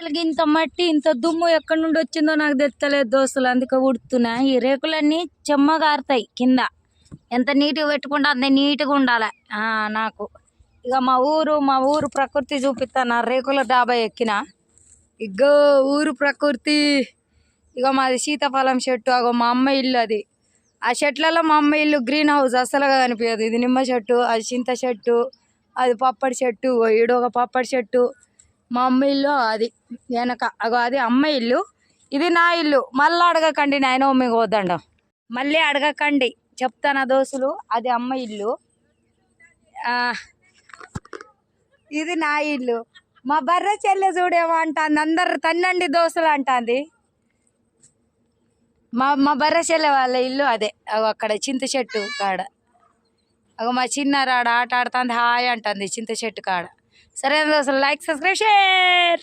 అసలు ఇంత మట్టి ఇంత దుమ్ము ఎక్కడి నుండి వచ్చిందో నాకు తెచ్చలేదు దోస్తులు, అందుకే ఉడుతున్నా. ఈ రేకులన్నీ చెమ్మగారుతాయి కింద. ఎంత నీట్గా పెట్టుకుంటే అంత నీట్గా ఉండాలి నాకు. ఇక మా ఊరు ప్రకృతి చూపిస్తాను. రేకుల డాబా ఎక్కిన ఇగో ఊరు ప్రకృతి. ఇక మాది సీతాఫలం చెట్టు, అగో మా అమ్మ ఇల్లు అది. ఆ చెట్లలో మా అమ్మ ఇల్లు గ్రీన్ హౌస్ అసలుగా కనిపించదు. ఇది నిమ్మ చెట్టు, అది చింత చెట్టు, అది పప్పడి చెట్టు, ఈడు ఒక పప్పడి చెట్టు. మా అమ్మ ఇల్లు అది వెనక, అగో అది అమ్మ ఇల్లు, ఇది నా ఇల్లు. మళ్ళీ అడగకండి నాయన మీకు వద్దండం, మళ్ళీ అడగకండి చెప్తానా దోస్తులు. అది అమ్మ ఇల్లు, ఇది నా ఇల్లు. మా బర్రె చెల్లె చూడేమో అంటుంది, అందరు తన్నండి దోస్తులు అంటుంది. మా బర్రె చెల్లె వాళ్ళ ఇల్లు అదే, అక్కడ చింత చెట్టు కాడ. అగో మా చిన్నారాడ ఆట ఆడుతుంది, హాయ్ అంటుంది చింత చెట్టు కాడ. సరే దోస్తులు, లైక్ సబ్స్క్రైబ్ షేర్.